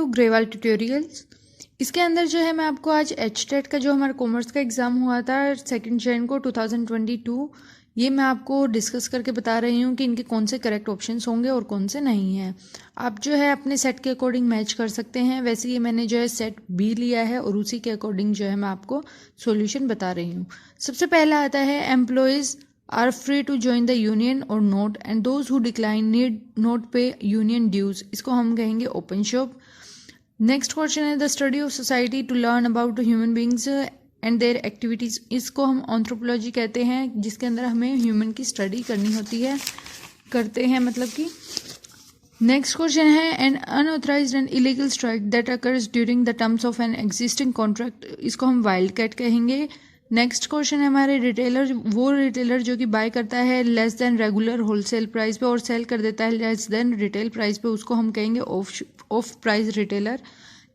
To Grewal tutorials. इसके अंदर जो है मैं आपको आज एचटेट का जो हमारा कॉमर्स का एग्ज़ाम हुआ था 2 जन को 2022, ये मैं आपको डिस्कस करके बता रही हूँ कि इनके कौन से करेक्ट ऑप्शंस होंगे और कौन से नहीं हैं। आप जो है अपने सेट के अकॉर्डिंग मैच कर सकते हैं। वैसे ये मैंने जो है सेट बी लिया है और उसी के अकॉर्डिंग जो है मैं आपको सॉल्यूशन बता रही हूँ। सबसे पहला आता है employees are free to join the union or not and those who decline need not pay union dues। इसको हम कहेंगे ओपन शॉप। नेक्स्ट क्वेश्चन है the study of society to learn about human beings and their activities. इसको हम anthropology कहते हैं, जिसके अंदर हमें ह्यूमन की स्टडी करनी होती है, करते हैं मतलब कि। नेक्स्ट क्वेश्चन है an unauthorized and illegal strike that occurs during the terms of an existing contract. इसको हम वाइल्ड कैट कहेंगे। नेक्स्ट क्वेश्चन है हमारे रिटेलर, वो रिटेलर जो कि बाय करता है less than regular wholesale price पे और सेल कर देता है लेस देन रिटेल प्राइस पे, उसको हम कहेंगे off price retailer.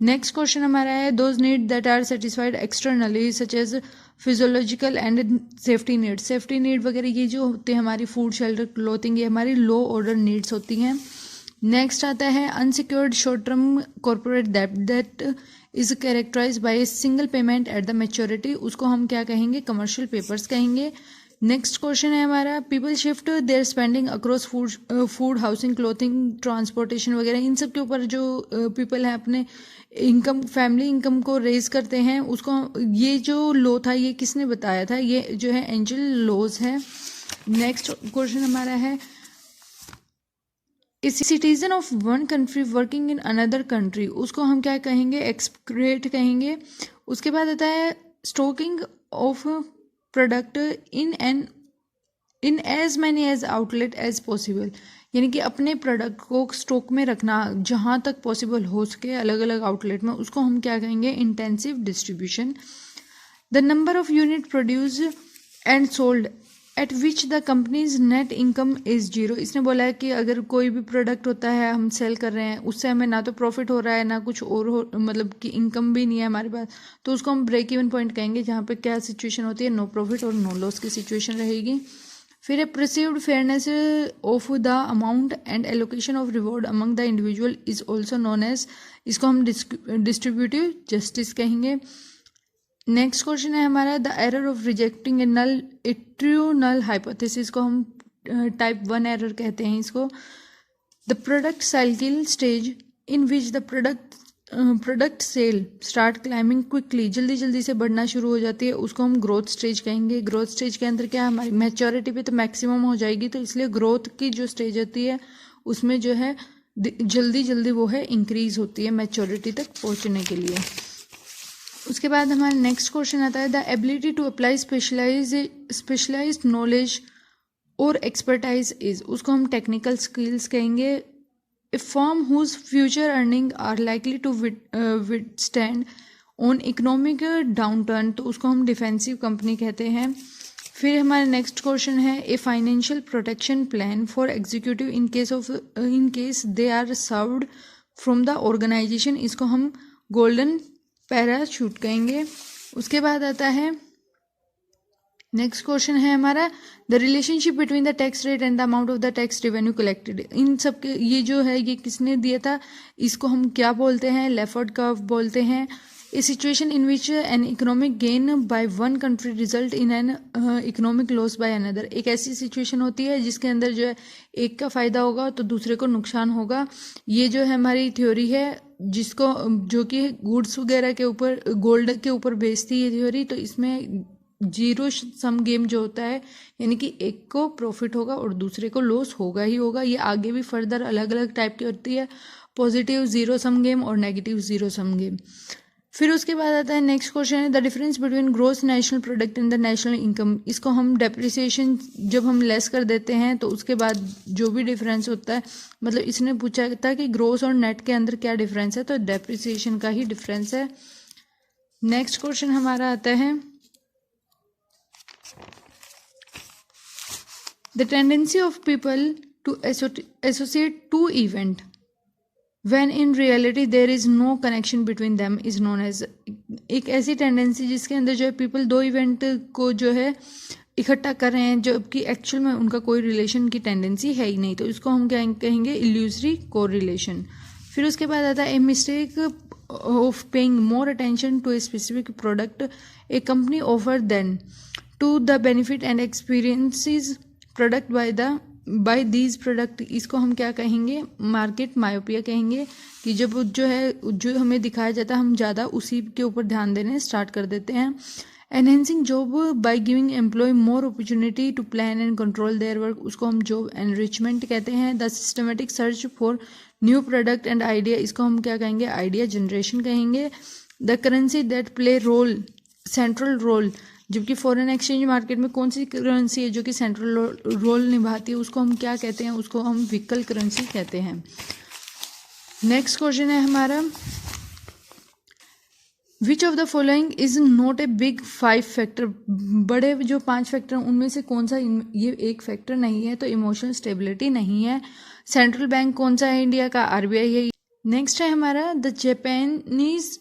Next question हमारा है those need that are satisfied externally such as physiological and safety need. Safety need वगैरह ये जो होती है हमारी फूड शेल्टर क्लोथिंग, ये हमारी लो ऑर्डर नीड्स होती हैं। नेक्स्ट आता है अनसिक्योर्ड शॉर्ट टर्म कॉर्पोरेट डेब्ट that is characterize by single payment at the maturity, उसको हम क्या कहेंगे, कमर्शियल पेपर्स कहेंगे। नेक्स्ट क्वेश्चन है हमारा people shift their spending across food housing clothing transportation वगैरह, इन सब के ऊपर जो पीपल हैं अपने इनकम फैमिली इनकम को रेज करते हैं, उसको ये जो लॉ था ये किसने बताया था, ये जो है एंजल लॉज है। नेक्स्ट क्वेश्चन हमारा है a citizen of one country working in another country, उसको हम क्या कहेंगे, एक्सपेट्रिएट कहेंगे। उसके बाद आता है stocking of product in as many as outlet as possible, यानी कि अपने प्रोडक्ट को स्टॉक में रखना जहाँ तक पॉसिबल हो सके अलग अलग आउटलेट में, उसको हम क्या कहेंगे, intensive distribution. The number of unit produce and sold at which the companies net income is zero. इसने बोला है कि अगर कोई भी प्रोडक्ट होता है हम सेल कर रहे हैं, उससे हमें ना तो प्रॉफिट हो रहा है ना कुछ और हो, मतलब कि इनकम भी नहीं है हमारे पास, तो उसको हम ब्रेक इवन पॉइंट कहेंगे, जहाँ पे क्या सिचुएशन होती है, नो प्रॉफिट और नो लॉस की सिचुएशन रहेगी। फिर है perceived fairness of the amount and allocation of reward among the individual is also known as, इसको हम डिस्ट्रीब्यूटिव जस्टिस कहेंगे। नेक्स्ट क्वेश्चन है हमारा the error of rejecting a true null hypothesis, को हम टाइप 1 एरर कहते हैं इसको। The product cycle stage in which the product sale start climbing quickly, जल्दी जल्दी से बढ़ना शुरू हो जाती है, उसको हम ग्रोथ स्टेज कहेंगे। ग्रोथ स्टेज के अंदर क्या हमारी मैच्योरिटी पे तो मैक्सिमम हो जाएगी, तो इसलिए ग्रोथ की जो स्टेज होती है उसमें जो है जल्दी जल्दी वो है इंक्रीज होती है मैच्योरिटी तक पहुंचने के लिए। उसके बाद हमारा नेक्स्ट क्वेश्चन आता है the ability to apply specialised knowledge और एक्सपर्टाइज इज, उसको हम टेक्निकल स्किल्स कहेंगे। A firm whose future earning are likely to withstand on economic downturn, तो उसको हम डिफेंसिव कंपनी कहते हैं। फिर हमारा नेक्स्ट क्वेश्चन है a financial protection plan for executive in case they are served from the organization, इसको हम गोल्डन पैराशूट कहेंगे। उसके बाद आता है नेक्स्ट क्वेश्चन है हमारा the relationship between the tax rate and the amount of the tax revenue collected. इन सब के ये जो है ये किसने दिया था, इसको हम क्या बोलते हैं, लेफर्ड कर्व बोलते हैं। A situation in which an economic gain by one country result in an economic loss by another, एक ऐसी सिचुएशन होती है जिसके अंदर जो है एक का फायदा होगा तो दूसरे को नुकसान होगा। ये जो है हमारी थ्योरी है जिसको जो कि गुड्स वगैरह के ऊपर गोल्ड के ऊपर बेस्ड ये थ्योरी, तो इसमें जीरो सम गेम जो होता है, यानी कि एक को प्रॉफिट होगा और दूसरे को लॉस होगा ही होगा। ये आगे भी फर्दर अलग अलग टाइप की होती है, पॉजिटिव जीरो सम गेम और नेगेटिव जीरो सम गेम। फिर उसके बाद आता है नेक्स्ट क्वेश्चन है the difference between gross national product and the national income, इसको हम डेप्रिसिएशन जब हम लेस कर देते हैं तो उसके बाद जो भी डिफरेंस होता है, मतलब इसने पूछा था कि ग्रोस और नेट के अंदर क्या डिफरेंस है, तो डेप्रिसिएशन का ही डिफरेंस है। नेक्स्ट क्वेश्चन हमारा आता है the tendency of people to associate to event when in reality there is no connection between them is known as, एक ऐसी टेंडेंसी जिसके अंदर जो है पीपल दो इवेंट को जो है इकट्ठा कर रहे हैं जबकि एक्चुअल में उनका कोई रिलेशन की टेंडेंसी है ही नहीं, तो इसको हम क्या कहेंगे, इल्यूजरी कोरिलेशन। फिर उसके बाद आता है a mistake of paying more attention to a specific product a company offer than to the benefit and experiences product by these product. इसको हम क्या कहेंगे, मार्केट मायोपिया कहेंगे, कि जब जो हमें दिखाया जाता है हम ज़्यादा उसी के ऊपर ध्यान देने स्टार्ट कर देते हैं। Enhancing job by giving employ more opportunity to plan and control their work, उसको हम जॉब एनरिचमेंट कहते हैं। The systematic search for new product and idea, इसको हम क्या कहेंगे, आइडिया जनरेशन कहेंगे। The currency that play role central role, जबकि फॉरेन एक्सचेंज मार्केट में कौन सी करेंसी है जो कि सेंट्रल रोल निभाती है, उसको हम क्या कहते हैं, उसको हम व्हीकल करेंसी कहते हैं। नेक्स्ट क्वेश्चन है हमारा, विच of the following is not a big 5 factor, बड़े जो 5 फैक्टर उनमें से कौन सा ये एक फैक्टर नहीं है, तो इमोशनल स्टेबिलिटी नहीं है। सेंट्रल बैंक कौन सा है इंडिया का, आरबीआई है। नेक्स्ट है हमारा, the Japanese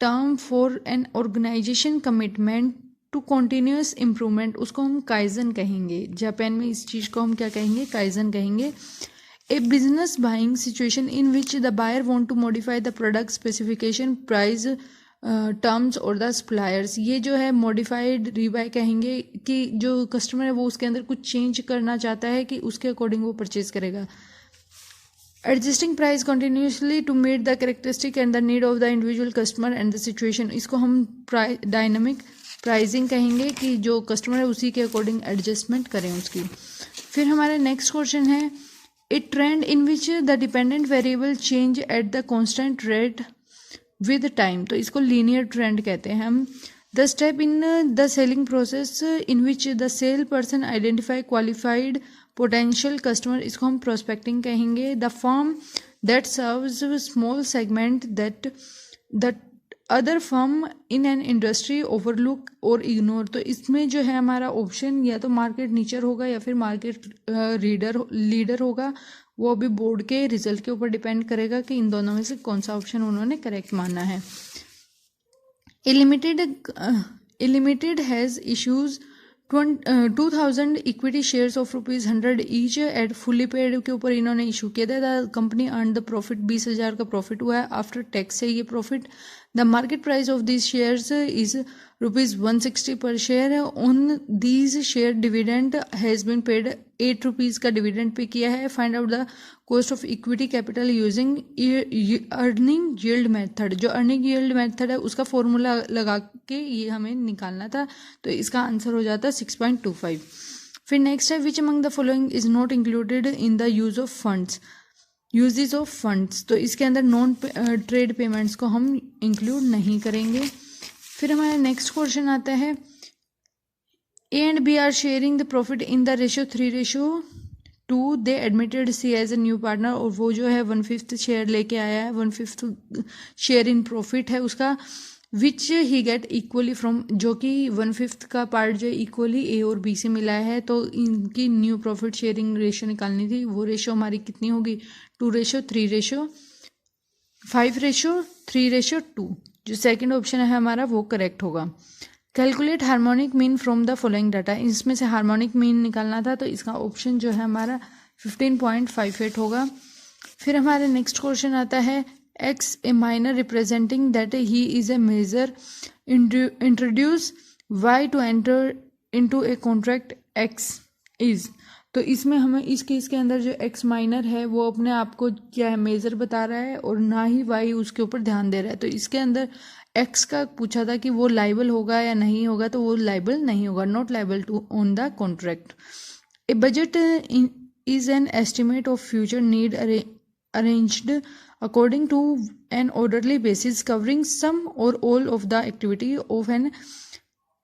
term for an organization commitment to continuous improvement, उसको हम काइजन कहेंगे। जापान में इस चीज़ को हम क्या कहेंगे, काइजन कहेंगे। A business buying situation in which the buyer want to modify the product specification price terms और द सप्लायर्स, ये जो है मॉडिफाइड रीबाय कहेंगे, कि जो कस्टमर है वो उसके अंदर कुछ चेंज करना चाहता है कि उसके अकॉर्डिंग वो परचेज करेगा। Adjusting price continuously to meet the characteristic and the need of the individual customer and the situation, इसको हम डायनामिक प्राइसिंग कहेंगे, कि जो कस्टमर है उसी के अकॉर्डिंग एडजस्टमेंट करें उसकी। फिर हमारा नेक्स्ट क्वेश्चन है, a trend in which the dependent variable change at the constant rate with time, तो इसको लीनियर ट्रेंड कहते हैं हम। The step in the selling process in which the salesperson identify qualified potential customer, इसको हम prospecting कहेंगे। The firm that serves small segment that the other firm in an industry overlook और ignore, तो इसमें जो है हमारा option या तो मार्केट नीचर होगा या फिर मार्केट लीडर होगा, वो अभी बोर्ड के रिजल्ट के ऊपर डिपेंड करेगा कि इन दोनों में से कौन सा ऑप्शन उन्होंने करेक्ट मानना है। Limited has issues 2000 equity shares of ₹100 each at fully paid के ऊपर इन्होंने इशू किया था। The company earn the profit 20,000 का प्रॉफिट हुआ है आफ्टर टैक्स से ये profit. The market price of this shares is ₹160 per share. On these share dividend has been paid ₹8 का डिविडेंड पे किया है। Find out the cost of equity capital using earning yield method, जो earning yield method है उसका formula लगा के ये हमें निकालना था, तो इसका आंसर हो जाता है 6.25। फिर नेक्स्ट है, which among the following is not included in the uses of funds, तो इसके अंदर नॉन ट्रेड पेमेंट्स को हम इंक्लूड नहीं करेंगे। फिर हमारा नेक्स्ट क्वेश्चन आता है, A and B are sharing the profit in the ratio 3:2, they admitted C as a new partner, और वो जो है 1/5 शेयर लेके आया है, 1/5 शेयर इन प्रॉफिट है उसका, विच ही गेट इक्वली फ्रॉम, जो कि 1/5 का पार्ट जो इक्वली ए और बी से मिला है, तो इनकी न्यू प्रॉफिट शेयरिंग रेशियो निकालनी थी। वो रेशियो हमारी कितनी होगी, 2:3:5 5:3:2, जो सेकंड ऑप्शन है हमारा वो करेक्ट होगा। Calculate harmonic mean from the following data, इसमें से हार्मोनिक मीन निकालना था, तो इसका ऑप्शन जो है हमारा 15.58 होगा। फिर हमारे नेक्स्ट क्वेश्चन आता है, X a minor representing that he is a major introduce Y to enter into a contract X is, तो इसमें हमें इस केस के अंदर जो एक्स माइनर है वो अपने आप को क्या है, मेजर बता रहा है, और ना ही वाई उसके ऊपर ध्यान दे रहा है। तो इसके अंदर एक्स का पूछा था कि वो लाइबल होगा या नहीं होगा, तो वो लाइबल नहीं होगा, not liable to on the contract. A budget is an estimate of future need arranged according to an orderly basis covering some or all of the activity of an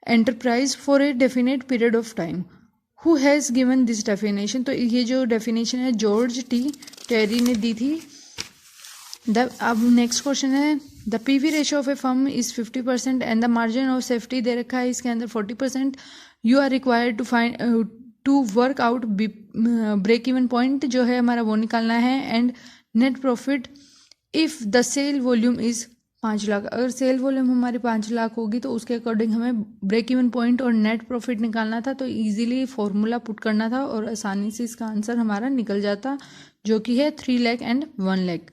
enterprise for a definite period of time. Who has given this definition? तो ये जो definition है George T टेरी ने दी थी। अब next question है, the PV ratio of a firm is 50% and the margin of safety दे रखा है इसके अंदर 40%। You are required to work out break even point जो है हमारा वो निकालना है, and net profit if the sale volume is 5 lakh. अगर सेल वॉल्यूम हमारी 5 लाख होगी तो उसके अकॉर्डिंग हमें ब्रेक इवन पॉइंट और नेट प्रॉफिट निकालना था, तो इजीली फॉर्मूला पुट करना था और आसानी से इसका आंसर हमारा निकल जाता, जो कि है 3 लाख एंड 1 लाख।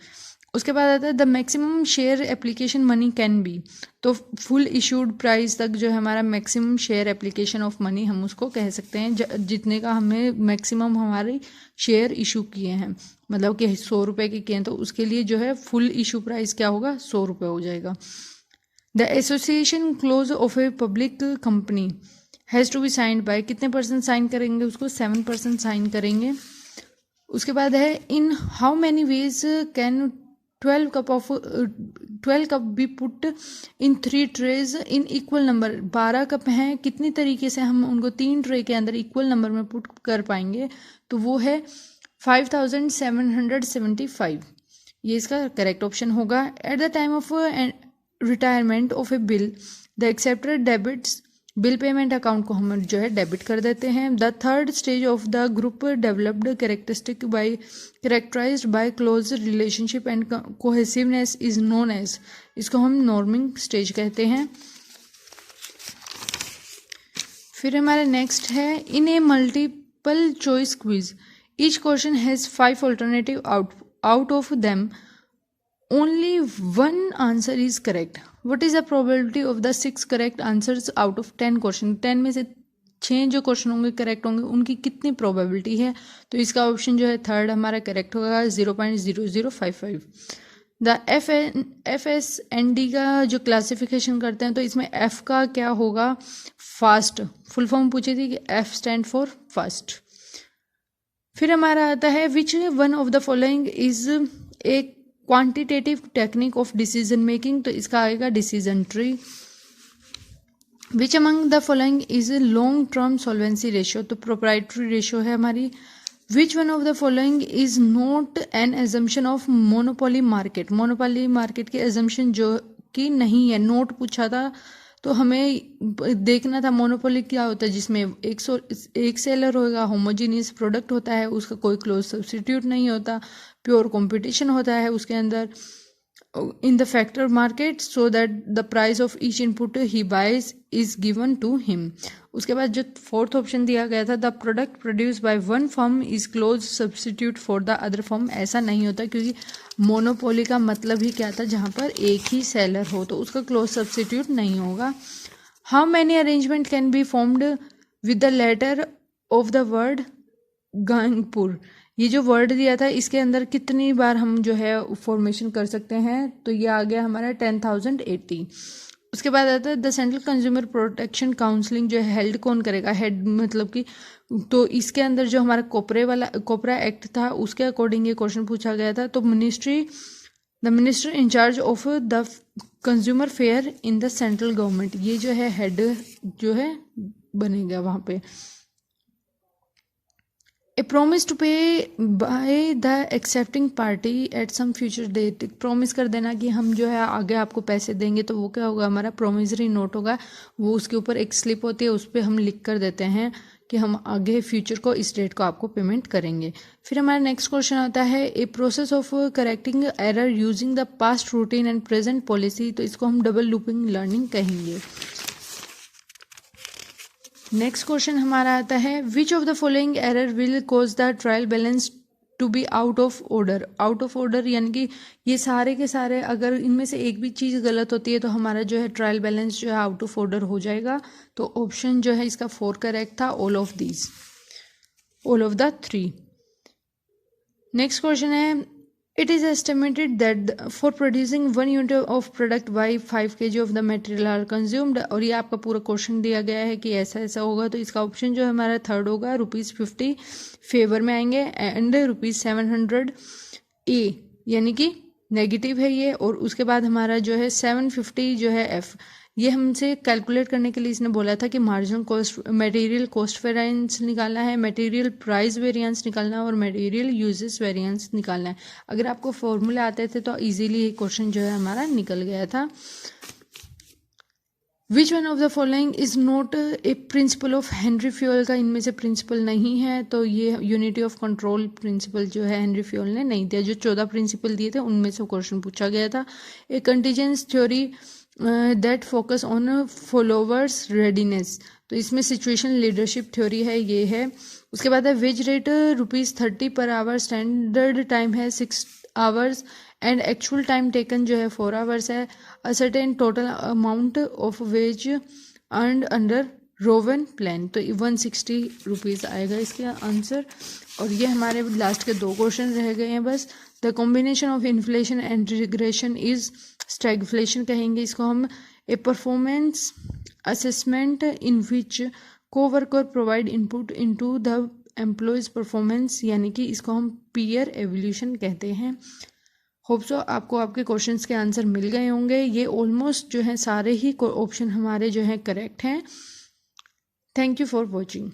उसके बाद आता है the maximum share application money can be, तो फुल इशूड प्राइस तक जो है हमारा maximum share application of money हम उसको कह सकते हैं, जितने का हमें मैक्सिमम हमारे शेयर इशू किए हैं, मतलब कि 100 रुपये के किए हैं, तो उसके लिए जो है फुल इशू प्राइस क्या होगा, 100 रुपये हो जाएगा। The association clause of a public company has to be signed by, कितने परसेंट साइन करेंगे उसको, 7% साइन करेंगे। उसके बाद है in how many ways can 12 cup be put in 3 trays in equal number, 12 cup हैं, कितनी तरीके से हम उनको 3 ट्रे के अंदर इक्वल नंबर में पुट कर पाएंगे, तो वो है 5775, ये इसका करेक्ट ऑप्शन होगा। At the time of retirement of a bill the accepted debits, bill payment account को हम जो है डेबिट कर देते हैं। The third stage of the group developed characterized by close relationship and cohesiveness is known as, इसको हम norming stage कहते हैं। फिर हमारा नेक्स्ट है in a multiple choice quiz each question has 5 alternative out of them only one answer is correct. What is the probability of the 6 correct answers out of 10 question, 10 में से 6 जो question होंगे correct होंगे, उनकी कितनी probability है, तो इसका ऑप्शन जो है थर्ड हमारा करेक्ट होगा 0.0055। द FSND का जो क्लासिफिकेशन करते हैं, तो इसमें F का क्या होगा, फास्ट, फुल फॉर्म पूछी थी कि F स्टैंड फॉर फास्ट। फिर हमारा आता है which one of the following is a quantitative technique of decision making, तो इसका आएगा decision tree. Which among the following is long term solvency ratio, तो प्रोप्राइटरी रेशियो है हमारी। Which one of the following is not an assumption of monopoly market, monopoly market के assumption जो कि नहीं है, नोट पूछा था तो हमें देखना था मोनोपोली क्या होता है, जिसमें एक सेलर होगा, होमोजीनियस प्रोडक्ट होता है, उसका कोई क्लोज सब्स्टिट्यूट नहीं होता, प्योर कंपटीशन होता है उसके अंदर in the factor market, so that the price of each input he buys is given to him. उसके बाद जो फोर्थ ऑप्शन दिया गया था the product produce by one firm is close substitute for the other firm, ऐसा नहीं होता क्योंकि मोनोपोली का मतलब ही क्या था, जहाँ पर एक ही सेलर हो तो उसका क्लोज सब्स्टिट्यूट नहीं होगा। How many arrangement can be formed with the letter of the word Gangpur, ये जो वर्ड दिया था इसके अंदर कितनी बार हम जो है फॉर्मेशन कर सकते हैं, तो ये आ गया हमारा 10,080। उसके बाद आता है the central consumer protection counselling जो है हेल्ड कौन करेगा, हेड मतलब कि, तो इसके अंदर जो हमारा कोपरा एक्ट था उसके अकॉर्डिंग ये क्वेश्चन पूछा गया था, तो the minister in charge of the consumer affair in the central government, ये जो है हेड जो है बनेगा वहाँ पे। A promise to pay by the accepting party at some future date, promise कर देना कि हम जो है आगे आपको पैसे देंगे, तो वो क्या होगा, हमारा प्रोमिसरी नोट होगा, वो उसके ऊपर एक स्लिप होती है, उस पर हम लिख कर देते हैं कि हम आगे फ्यूचर को इस डेट को आपको पेमेंट करेंगे। फिर हमारा नेक्स्ट क्वेश्चन आता है a process of correcting error using the past routine and present policy, तो इसको हम डबल लूपिंग लर्निंग कहेंगे। नेक्स्ट क्वेश्चन हमारा आता है which of the following error will cause the trial balance to be out of order, out of order यानी कि ये सारे के सारे अगर इनमें से एक भी चीज़ गलत होती है तो हमारा जो है ट्रायल बैलेंस जो है आउट ऑफ ऑर्डर हो जाएगा, तो ऑप्शन जो है इसका 4 करेक्ट था, all of the 3। Next question है it is estimated that for producing 1 unit of product by 5 kg of the material are consumed, और ये आपका पूरा क्वेश्चन दिया गया है कि ऐसा ऐसा होगा, तो इसका ऑप्शन जो है हमारा थर्ड होगा, ₹50 फेवर में आएंगे एंड ₹700 ए यानी कि नेगेटिव है ये, और उसके बाद हमारा जो है 750 जो है एफ, ये हमसे कैलकुलेट करने के लिए इसने बोला था कि marginal cost, material cost variance निकालना है, मटेरियल प्राइस वेरिएंस निकालना है और मटेरियल यूजेस वेरिएंस निकालना है। अगर आपको फॉर्मूले आते थे तो इजीली ये क्वेश्चन जो है हमारा निकल गया था। Which one of the following is not a principle of Henry fuel, का इनमें से प्रिंसिपल नहीं है, तो ये यूनिटी ऑफ कंट्रोल प्रिंसिपल जो है हेनरी फ्यूल ने नहीं दिया। जो 14 प्रिंसिपल दिए थे उनमें से क्वेश्चन पूछा गया था। A contingency theory that focus on followers readiness, तो इसमें सिचुएशन लीडरशिप थ्योरी है, ये है। उसके बाद है wage rate ₹30 per hour, standard time है 6 hours and actual time taken जो है 4 आवर्स है। A certain total amount of ways earned under Rowan plan, तो 160 रुपीज़ आएगा इसका आंसर। और ये हमारे लास्ट के 2 क्वेश्चन रह गए हैं बस। The combination of inflation and regression is stagflation कहेंगे इसको हम। ए performance assessment in which co-worker provide input into the employees performance, यानी कि इसको हम पीयर एवोल्यूशन कहते हैं। होप सो आपको आपके क्वेश्चंस के आंसर मिल गए होंगे। ये ऑलमोस्ट जो है सारे ही ऑप्शन हमारे जो है करेक्ट हैं। Thank you for watching.